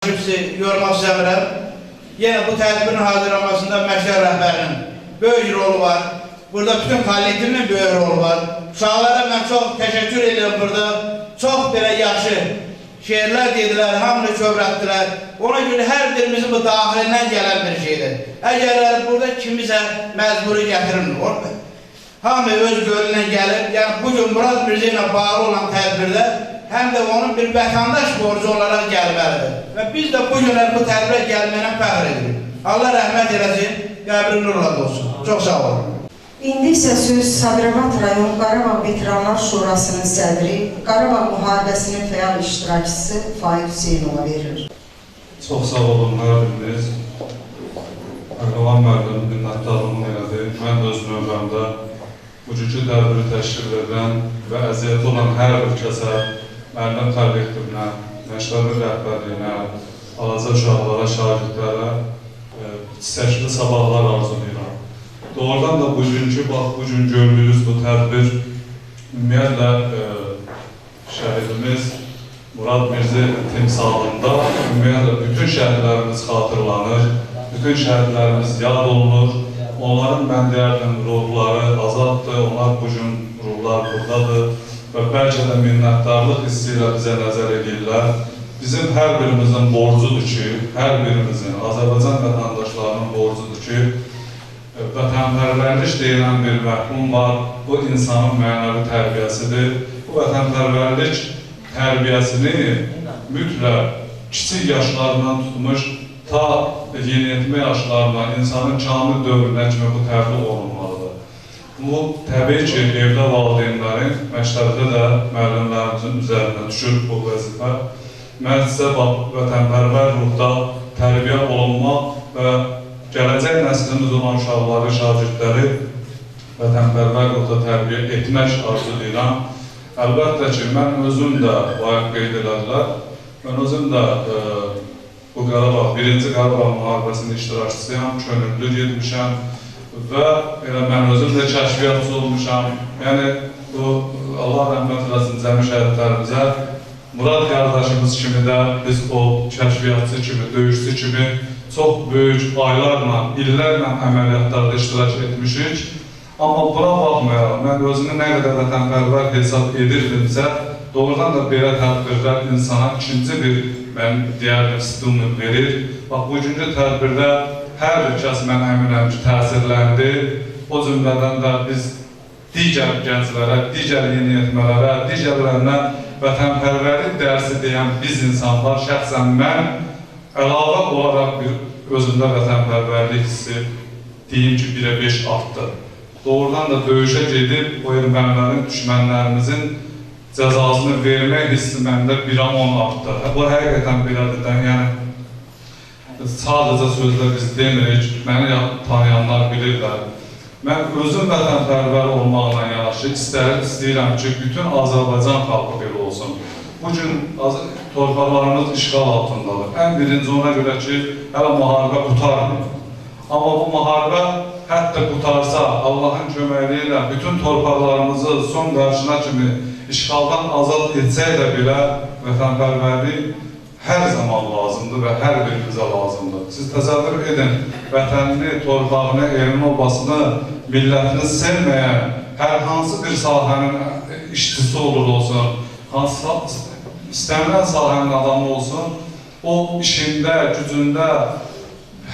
Sizi yormaq istəmirəm. Yenə bu tədbirin hazırlamasında məktəb rəhbərinin böyük rolu var. Burada bütün kollektivinin böyük rolu var. Uşaqlara mən çox təşəkkür edirəm burada. Çox belə yaxşı şeirlər dedilər, hamını kövrətdilər. Ona görə hər birimizin bu daxilindən gələn bir şeydir. Əgər burada kimisə məcburi gətirilmir. Hamı öz gölündən gəlib, yəni bugün Murad Mirzə ilə bağlı olan tədbirdə həm də onun bir vətəndaş borcu olaraq gəlməlidir. Və biz də bu günlər bu tədbirə gəlməyinə fəxr edirik. Allah rəhmət eləsin, qəbri nurla olsun. Çox sağ olun. İndi isə söz Sabirabad rayon Qarabağ Veteranlar Şurasının sədri, Qarabağ müharibəsinin fəal iştirakçısı Faiq Hüseynova verilir. Çox sağ olun, müəlliminiz. Ərqalan müəllim minnətdarlığını elədi. Mən də öz növbəmdə bugünkü tədbiri təşkil edən və əziyyəti olan hər bir kəsə, müəllim kollektivinə, məktəbin rəhbərliyinə, balaca uşaqlara, şagirdlərə çiçəkli sabahlar arzulayıram. Doğrudan da bugün gördüyünüz bu tədbir ümumiyyətlə şəhidimiz Murad Mirzə timsalında ümumiyyətlə bütün şəhidlərimiz xatırlanır, bütün şəhidlərimiz yad olunur. Onların mən deyərdim ruhları azaddır, onlar bugün ruhlar buradadır və bəlkə də minnətdarlıq hissi ilə bizə nəzər edirlər. Bizim hər birimizin borcudur ki, hər birimizin, Azərbaycan vətəndaşlarının borcudur ki, vətənpərvərlik deyilən bir məhkum var, bu insanın mənəvi tərbiyəsidir. Bu vətənpərvərlik tərbiyəsini mütləq kiçik yaşlarından tutmuş, ta yeniyetmə yaşlarına, insanın kamil dövrünə kimi bu təbliğ olunmalıdır. Bu, təbii ki, evdə valideynlərin, məktəbdə də müəllimlərimizin üzərində düşür bu vəzifə. Mən sizə vətənpərvər ruhda tərbiyə olunmaq və gələcək nəslimiz olan uşaqları, şagirdləri vətənpərvər ruhda tərbiyə etmək arzulayıram. Əlbəttə ki, mən özüm də bayaq qeyd elədilər, mən özüm də bu Qarabağ, birinci Qarabağ müharibəsində iştirakçısıyam, könüllü getmişəm və mən özüm də kəşfiyyatçı olmuşam. Yəni, bu, Allah rəhmət eləsin cəmi şəhidlərimizə, Murad qardaşımız kimi də biz o kəşfiyyatçı kimi, döyüşçü kimi çox böyük aylarla, illərlə əməliyyatlarda iştirak etmişik. Amma buna baxmayaraq, mən özünü nə qədər vətənpərvər hesab edirdimsə, doğrudan da belə tədbirlər insana ikinci bir, mən deyərdim, stimul verir. Bax, bugünkü tədbirdə hər bir kəs mən əminəm ki, təsirləndi. O cümlədən də biz digər gənclərə, digər yeniyetmələrə, digərlərinə vətənpərvərlik dərsi deyən biz insanlar, şəxsən mən əlavə olaraq bir özündə vətənpərvərlik hissi deyim ki, 1-ə 5 artdı. Doğrudan da döyüşə gedib o ermənilərin, düşmənlərimizin cəzasını vermək hissi məndə 1-ə 10 artdı. Bu həqiqətən belədir. Yəni, sadəcə sözlə biz demirik, məni tanıyanlar bilirlər. Mən özüm vətənpərvər olmaqla yanaşı istəyirəm ki, bütün Azərbaycan xalqı belə olsun. Bugün torpaqlarımız işğal altındadır. Ən birinci ona görə ki, hələ müharibə qutarmır. Amma bu müharibə hətta qutarsa, Allahın köməyi ilə bütün torpaqlarımızı son qarşına kimi işğaldan azad etsək də belə vətənpərvərlik hər zaman lazımdır və hər birimizə lazımdır. Siz təsəvvür edin, vətənini, torpağını, elini, obasını, millətini sevməyən hər hansı bir sahənin işçisi olur olsun, istənilən sahənin adamı olsun, o işində, gücündə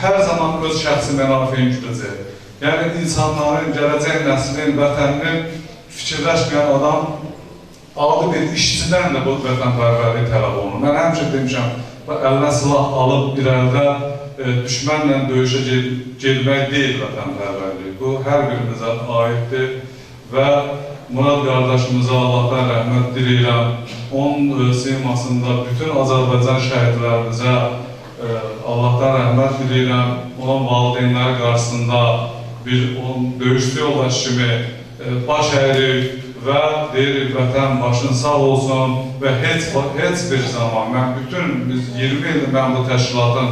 hər zaman öz şəxsi mənafeyini güdəcək. Yəni, insanların, gələcək nəslinin, vətəninin fikirləşməyən adam adi bir işçidən də bu vətənpərvərlik tələb olunur. Mən həmişə demişəm, əlinə silah alıb irəlidə düşmənlə döyüşə gelmək deyil vətənpərvərlik. Bu, hər birimizə aiddir və Murad qardaşımıza Allahdan rəhmət diləyirəm. Onun simasında bütün Azərbaycan şəhidlərimizə Allahdan rəhmət diləyirəm. Onun valideynləri qarşısında bir döyüşçü yoldaş kimi baş əyirik və deyirik, vətən başın sağ olsun və heç bir zaman, mən bütün 20 ildir mən bu təşkilatın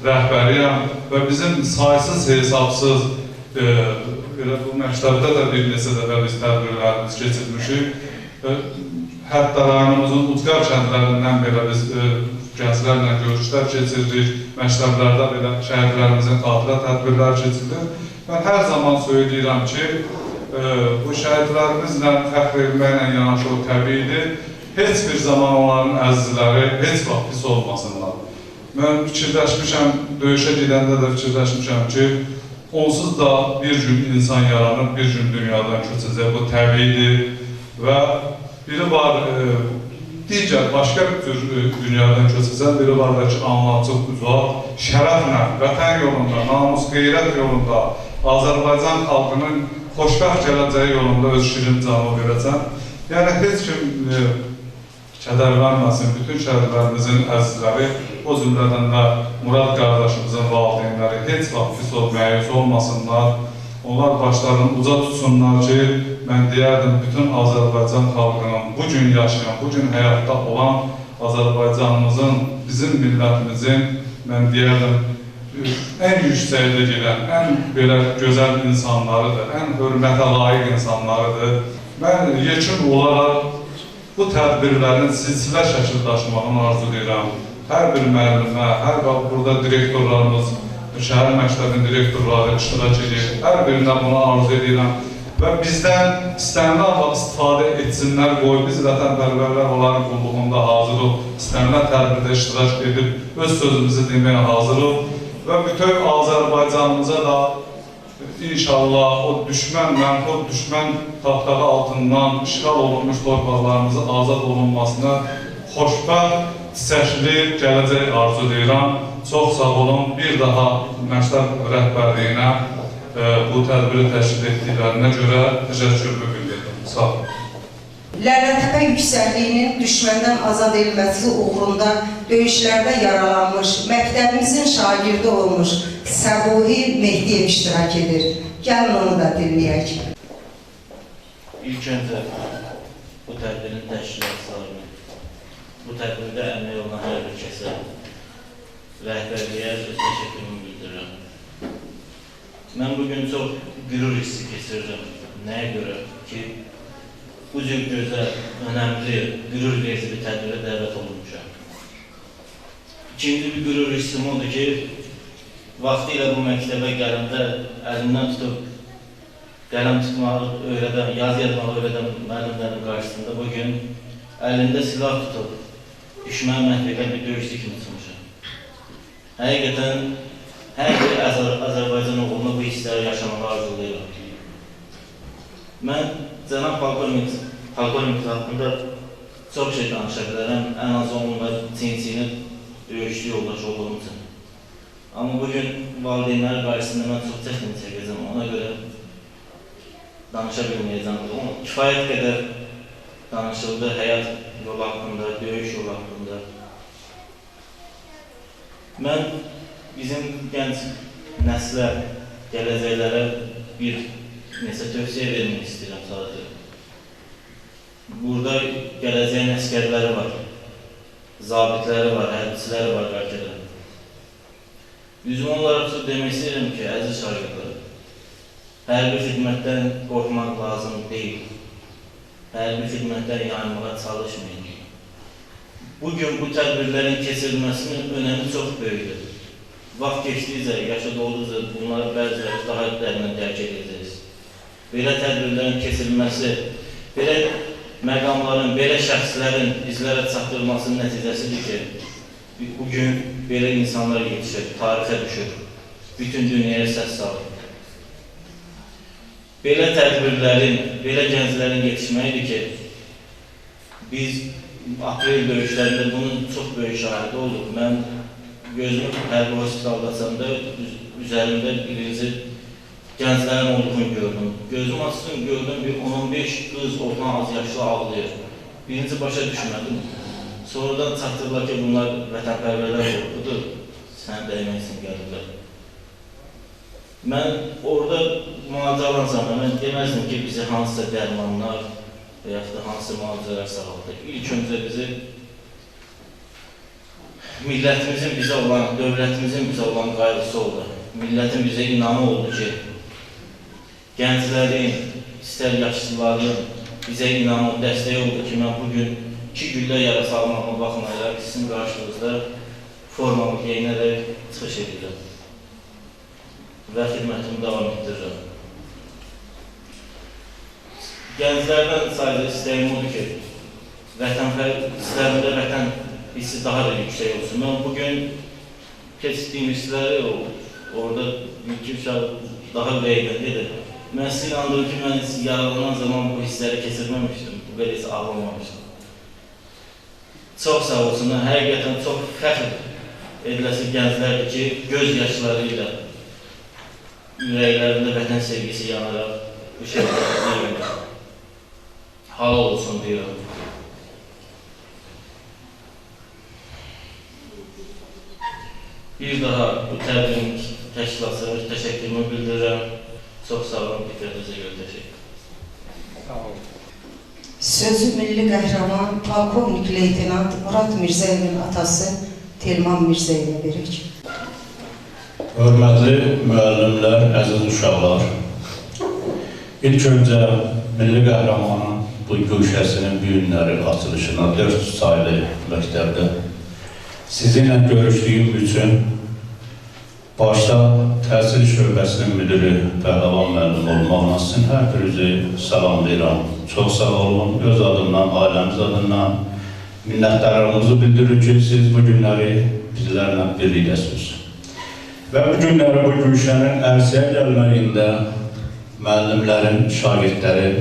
rəhbəriyəm və bizim saysız hesabsız bu məktəbdə də bir neçə dəfə biz tədbirlərimiz keçirmişik. Hətta rayonumuzun ucqar kəndlərindən belə biz gənclərlə görüşlər keçiririk, məktəblərdə belə şəhidlərimizin xatirə tədbirləri keçirilir. Mən hər zaman söyləyirəm ki, bu şəhidlərimizlə fəxr etməklə yanaşı o təbiidir. Heç bir zaman onların əzizləri heç vaxt pis olmasınlar. Mən fikirləşmişəm, döyüşə gedəndə də fikirləşmişəm ki, onsuz da bir gün insan yaranır, bir gün dünyadan köçəcək, bu təbiidir. Və biri var, digər başqa bir tür dünyadan köçəcək, biri var da ki, anlatsıq, uzaq, şərəflə, vətən yolunda, namus, qeyrət yolunda, Azərbaycan xalqının xoşbəxt gələcəyi yolunda öz şirin canı verəcəm. Yəni, heç kim kədərlənməsin, bütün şəhidlərimizin əzizləri, o cümlədən də Murad qardaşımızın valideynləri heç vaxt pis məyus olmasınlar. Onlar başlarını uca tutsunlar ki, mən deyərdim, bütün Azərbaycan xalqının bu gün yaşayan, bu gün həyatda olan Azərbaycanımızın, bizim millətimizin, mən deyərdim, ən yüksəkdə gedən, ən belə gözəl insanlarıdır, ən hörmətə layiq insanlarıdır. Mən yekun olaraq bu tədbirlərin silsilə şəkil daşımağını arzulayıram. Hər bir müəllimə, hər burada direktorlarımız, şəhər məktəbinin direktorları iştirak edir. Hər birində bunu arzu edirəm. Və bizdən istənilən vaxt istifadə etsinlər, qoy biz vətənpərvərlər onların qulluğunda hazırıq, istənilən tədbirdə iştirak edib, öz sözümüzü deməyə hazırıq. Və bütün Azərbaycanımıza da inşallah o düşmən, mənfur düşmən taxtağı altından işğal olunmuş torpaqlarımızın azad olunmasına xoşbəxt, çiçəkli gələcək arzulayıram. Çox sağ olun. Bir daha məktəb rəhbərliyinə bu tədbiri təşkil etdiklərinə görə təşəkkürümü bildirdim. Sağ olun. Lələtəpə yüksəkliyinin düşməndən azad edilməsi uğrunda döyüşlərdə yaralanmış, məktəbimizin şagirdi olmuş Səbuhi Mehdiyev iştirak edir. Gəlin onu da dinləyək. İlk öncə bu tədbirin təşkilatçılarına, bu tədbirdə əmək olan hər bir kəsə, rəhbərliyə öz təşəkkürümü bildirirəm. Mən bugün çox qürur hissi keçirirəm. Nəyə görə ki, bu cür gözəl, önəmli, qürur verici bir tədbirə dəvət olunmuşam. İkinci bir qürur hissim odur ki, vaxtı ilə bu məktəbə gələndə əlimdən tutub, qələm tutmağı öyrədən, yaz yazmağı öyrədən müəllimlərin qarşısında bugün əlində silah tutub, düşməni məhv edən bir döyüşçü kimi tutmuşam. Həqiqətən, hər bir Azərbaycan oğluna bu hissləri yaşamağı arzulayıram. Mən Cənab Polkovnik haqqında çox şey danışa bilərəm, ən az onunla çiyin-çiyinə döyüşlü yoldaş olduğum üçün. Amma bugün valideynlər qarşısında mən çox çətin çəkəcəm, ona görə danışa bilməyəcəm. Kifayət qədər danışıldı həyat yolu haqqında, döyüş yolu haqqında. Mən bizim gənc nəslə, gələcəklərə bir nəsə tövsiyə vermək istəyirəm sadəcə. Burada gələcəyin əskərləri var, zabitləri var, hərbçiləri var qarşıda. Üzüm olaraq demək istəyirəm ki, əziz şagirdlər, hərbi xidmətdən qorxmaq lazım deyil. Hərbi xidmətdən yayınmağa çalışmayın. Bugün bu tədbirlərin keçirilməsinin önəmi çox böyükdür. Vaxt keçdikcə, yaşa dolduqca bunları bəziləri daha dərindən dərk edəcəksiniz. Belə tədbirlərin keçirilməsi, belə məqamların, belə şəxslərin bizlərə çatdırılmasının nəticəsidir ki, bugün belə insanlar yetişir, tarixə düşür, bütün dünyaya səs salır. Belə tədbirlərin, belə gənclərin yetişməyidir ki, biz aprel döyüşlərində bunun çox böyük şahidi olduq. Mən gözümü hərbi hospitalda açanda üzərimdə birinci gənclərin olduğunu gördüm. Gözüm açsın, gördüm bir 10-15 qız ortadan az yaşlı ağlayır. Birinci başa düşmədim. Sonradan çatdırırlar ki, bunlar vətənpərvərlər qorxudur, sən dəyməksin gəlirlər. Mən orada müalicə alan zaman mən deməzdim ki, bizi hansısa dərmanlar və yaxud da hansısa müalicələr sağladı. İlk öncə bizi millətimizin bizə olan, dövlətimizin bizə olan qayğısı oldu. Millətin bizə inamı oldu ki, gənclərin, istər yaşlıların bizə inamı, dəstəyi oldu ki, mən bugün 2 güllə yara salmağıma baxmayaraq sizin qarşınızda formamı geyinərək çıxış edirəm və xidmətimi davam etdirirəm. Gənclərdən sadəcə istəyim odur ki, sizlərin də vətən hissi daha da yüksək olsun. Mən bugün keçdiyim hissləri orada yükü daha ürəkdədir. Mən sizi inandırım ki, mən yaralanan zaman bu hissləri keçirməmişdim, bu qədər isə ağlamamışdım. Çox sağ olsunlar, həqiqətən çox fəxr ediləsi gənclərdir ki, göz yaşları ilə ürəklərində vətən sevgisi yanaraq bu şeyləri deyirəm. Halal olsun deyirəm. Bir daha bu tədbirin təşkilatına təşəkkürümü bildirirəm. Çox sağ olun, diqqətinizə görə təşəkkür. Sağ olun. Sözü milli qəhrəman polkovnik leytenant Murad Mirzəyevin atası Telman Mirzəyevə veririk. Hörmətli müəllimlər, əziz uşaqlar, ilk öncə milli qəhrəmanın bu güşəsinin bu günləri açılışına 4 saylı məktəbdə sizinlə görüşdüyüm üçün başda təhsil şöbəsinin müdürü Pəhləvan müəllim olmaqla sizin hər birinizi salamlayıram. Çox sağ olun, öz adımdan, ailəmiz adından minnətdarlığımızı bildirir ki, siz bu günləri bizlərlə birlikdəsiniz. Və bu günləri bu güşənin ərsəyə gəlməyində müəllimlərin, şagirdlərin,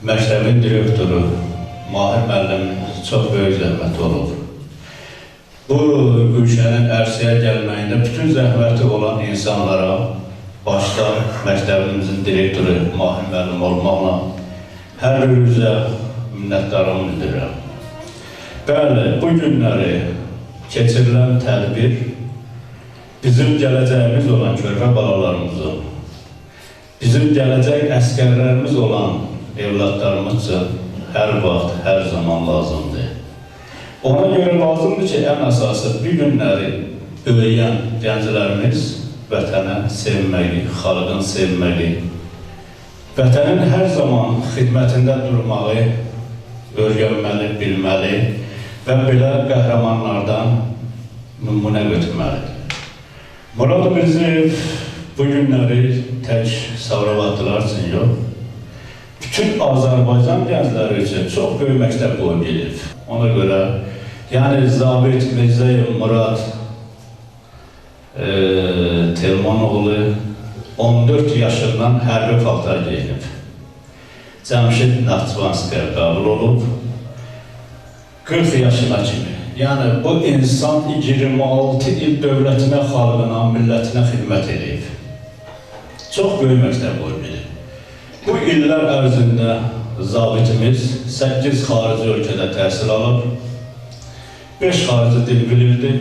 məktəbin direktoru Mahir müəllimin çox böyük zəhməti olur. Bu güşənin ərsəyə gəlməyində bütün zəhməti olan insanlara, başda məktəbimizin direktoru Mahir müəllim olmaqla hər birinizə minnətdarlığımı bildirirəm. Bəli, bu günləri keçirilən tədbir bizim gələcəyimiz olan körpə balalarımızın, bizim gələcək əskərlərimiz olan evlatlarımız üçün hər vaxt, hər zaman lazımdır. Ona görə lazımdır ki, ən əsası bir günləri böyüyən gənclərimiz vətənə sevməli, xalqın sevməli, vətənin hər zaman xidmətində durmağı öyrənməli, bilməli və belə qəhrəmanlardan nümunə götürməlidir. Murad Mirzəyev bu günləri tək Savravatlılar üçün yox, bütün Azərbaycan gəncləri üçün çox böyük məktəb qoyub gedib. Ona görə, yəni Zabit Mirzəyev Murad Telmanoğlu 14 yaşından hərbi paltar geyinib. Cəmşid Naxçıvanskaya qəbul olub, 40 yaşına kimi. Yəni, bu insan 26 il dövlətinə, xalqına, millətinə xidmət edib. Çox böyük məktəb qoyub edib. Bu illər ərzində zabitimiz 8 xarici ölkədə təhsil alıb, 5 xarici dil bilirdi.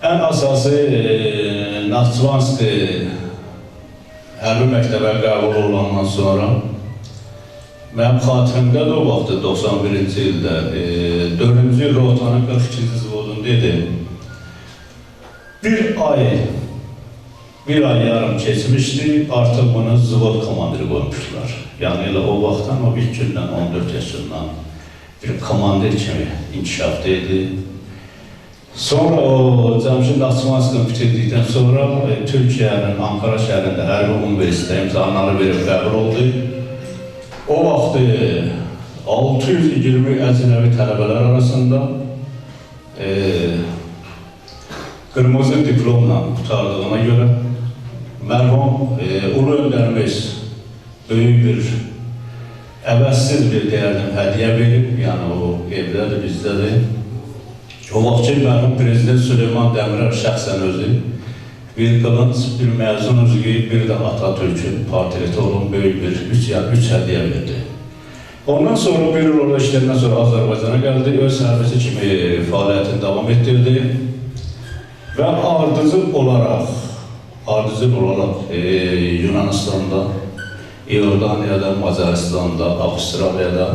Ən əsası Naxçıvanski hərbi məktəbə qəbul olandan sonra mənim xatirimdə də o vaxtı 91-ci ildə 4-cü rotanın 42-ci zvodunda idi. Bir ay yarım keçmişdi, artıq bunu zvod komandiri qoymuşlar. Yəni elə o vaxtdan, o ilk gündən 14 yaşından bir komandir kimi inkişafda idi. Sonra o Cəmşid Naxçıvanskini bitirdikdən sonra Türkiyənin Ankara şəhərində hərbi universitetə imzalarını verib qəbul oldu. O vaxtı 620 əcnəbi tələbələr arasında qırmızı diplomla qutardığına görə mərhum ulu öndərimiz böyük bir, əvəzsiz bir dəyərdən hədiyyə verib, yəni o evdədir, bizdədir. O vaxtki mərhum Prezident Süleyman Dəmirel şəxsən özü bir qılınc, bir məzun üzgü, bir də Atatürk'ün portreti olan böyük bir 3 hədiyyə verdi. Ondan sonra bir il orada işlərindən sonra Azərbaycana gəldi, öz sərvisi kimi fəaliyyətini davam etdirdi və ardıcıl olaraq Yunanistan'da, İordaniyada, Macaristan'da, Avustraliyada,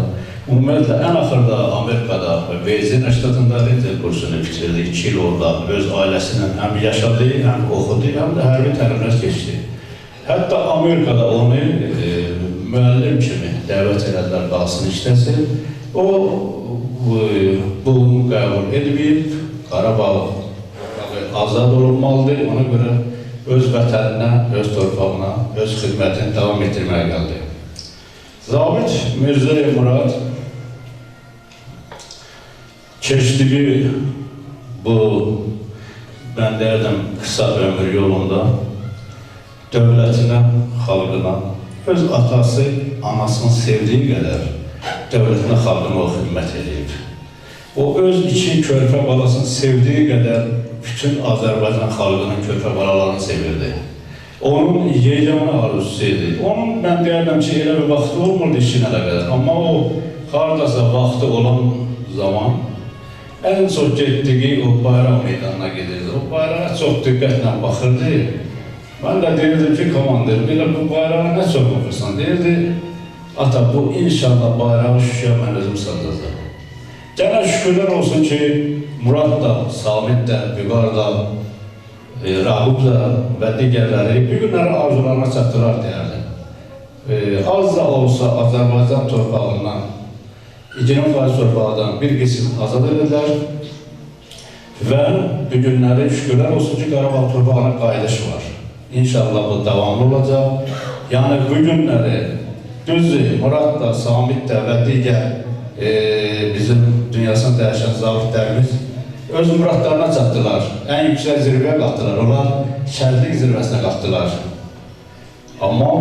ümumiyyətlə ən axırda Amerikada, Virginia ştatında renter kursunu bitirdi. 2 il orada öz ailəsindən həm yaşadı, həm oxudu, həm də hərbi təlimlər keçdi. Hətta Amerikada onu müəllim kimi dəvət elədilər, qalsın işləsin. O bunu qəbul edib, Qarabağ azad olunmalıdır. Ona görə öz vətəninə, öz torpağına, öz xidmətini davam etdirməyə gəldi. Zabit Mirzəyev Murad keçdiyi bu, mən deyərdim, qısa ömür yolunda dövlətinə, xalqına, öz atası, anasını sevdiyi qədər dövlətinə, xalqına o xidmət edib. O öz iki körpə balasını sevdiyi qədər bütün Azərbaycan xalqının körpə balalarını sevirdi. Onun yeganə arzusu idi. Onun, mən deyərdim ki, elə bir vaxtı olmurdu işin elə qədər. Amma o, haradasa vaxtı olan zaman ən çox getdiyi o bayraq meydanına gedirdi. O bayrağa çox diqqətlə baxırdı. Mən də deyirdim ki, komandir, belə bu bayrağı nə çox oxursan? Deyirdi, ata, bu inşallah bayrağı Şuşaya mən özüm satacağım. Gənə şükürlər olsun ki, Murad da, Samit də, Vüqar da, Rağub da və digərləri bir günləri arzularına çatdılar deyərdi. Az da olsa Azərbaycan torpağından, 20% torpağından bir qism azad edilər və bu günləri şükürlər olsun ki, Qarabağ torpağına qayıdış var. İnşallah bu davamlı olacaq. Yəni bu günləri düzdür, Murad da, Samit də və digər bizim dünyasını dəyişən zabitlərimiz öz muradlarına çatdılar. Ən yüksək zirvəyə qalxdılar. Onlar şəhidlik zirvəsinə qalxdılar. Amma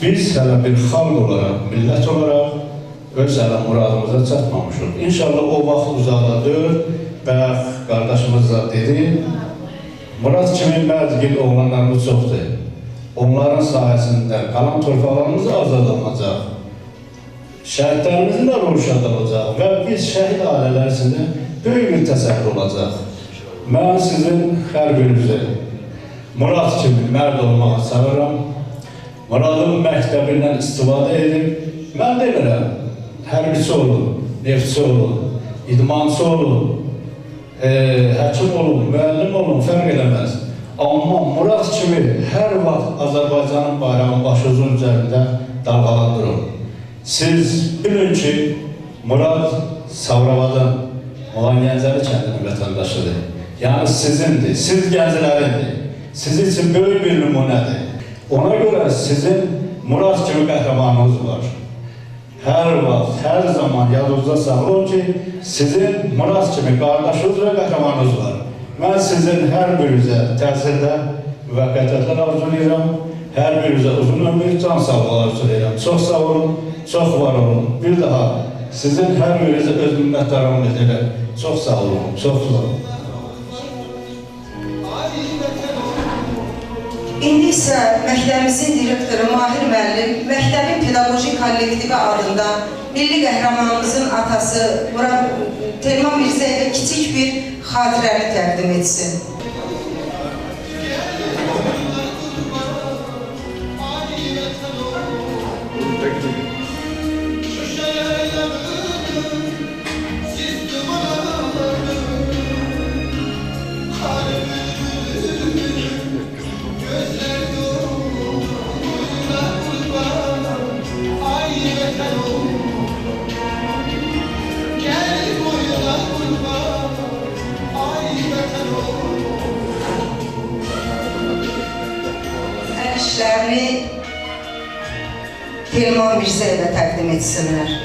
biz hələ bir xalq olaraq, millət olaraq öz hələ muradımıza çatmamışıq. İnşallah o vaxt uzaqdadır və qardaşımız da dedi, Murad kimi mərdigil oğlanlarımız çoxdur. Onların sayəsində qalan torpaqlarımız azad olunacaq. Şəhidlərimizin də ruhu şad olacaq və biz şəhid ailələr içində böyük bir təsəvvür olacaq. Mən sizin hər birinizi Murad kimi mərd olmağa çağırıram. Muradın məktəbindən istifadə edib, mən demirəm, hərbiçi olun, neftçi olun, idmançı olun, həkim olun, müəllim olun, fərq eləməz. Amma Murad kimi hər vaxt Azərbaycanın bayrağının başınızın üzərində dalğalandırın. Siz bilin ki, Murad Savravadan Muğan Gəncəli kəndinin vətəndaşıdır. Yəni sizindir, siz gənclərindir. Sizin için böyük bir nümunədir. Ona görə sizin Murad kimi qəhrəmanınız var. Hər vaxt, hər zaman yadınızda saxlayın ki, sizin Murad kimi qardaşınız və qəhrəmanınız var. Mən sizin hər birinizə təhsildə müvəqqətlər arzulayıram. Hər birinizə uzun ömür, can sağlığı arzulayıram. Çox sağ olun, çox var olun. Bir daha sizin hər birinizə öz minnətdarlığımı edirəm. Çox sağ olun, çox sağ olun. İndi isə məktəbimizin direktoru Mahir müəllim, məktəbin pedaqoji kollektivi adında milli qəhrəmanımızın atası Murad Telman Mirzəyevə kiçik bir xatirəni təqdim etsin. İşlərini Telman Mirzəyevə təqdim etsinlər.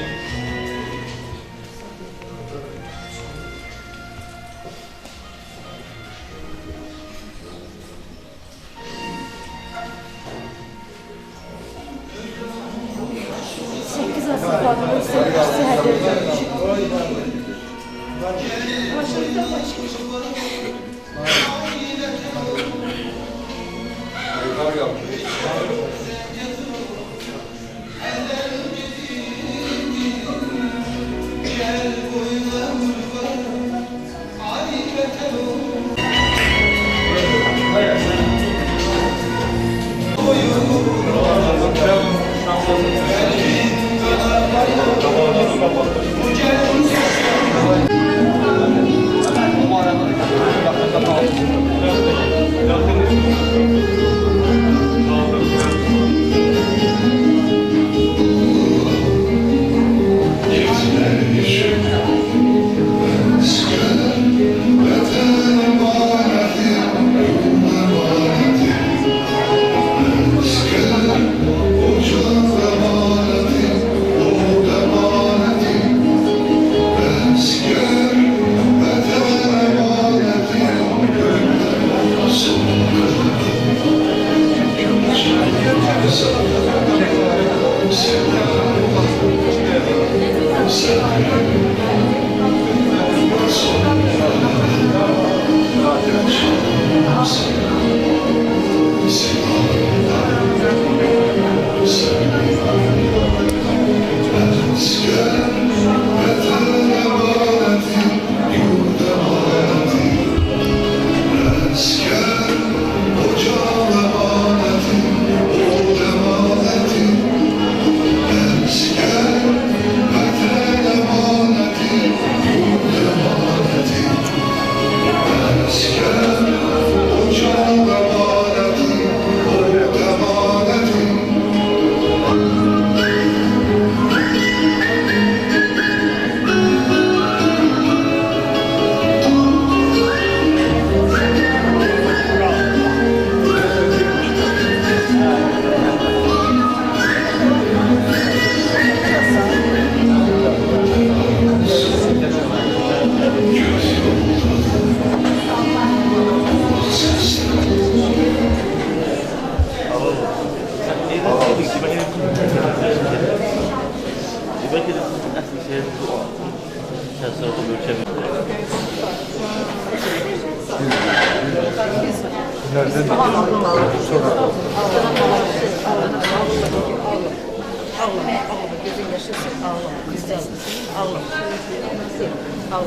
Gözün yaşasın. Allah. Güzel. Allah. Allah.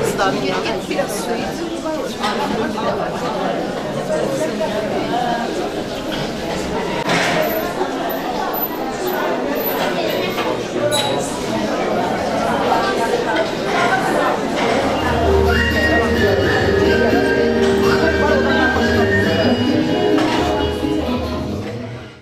Kızlar gel biraz su iç.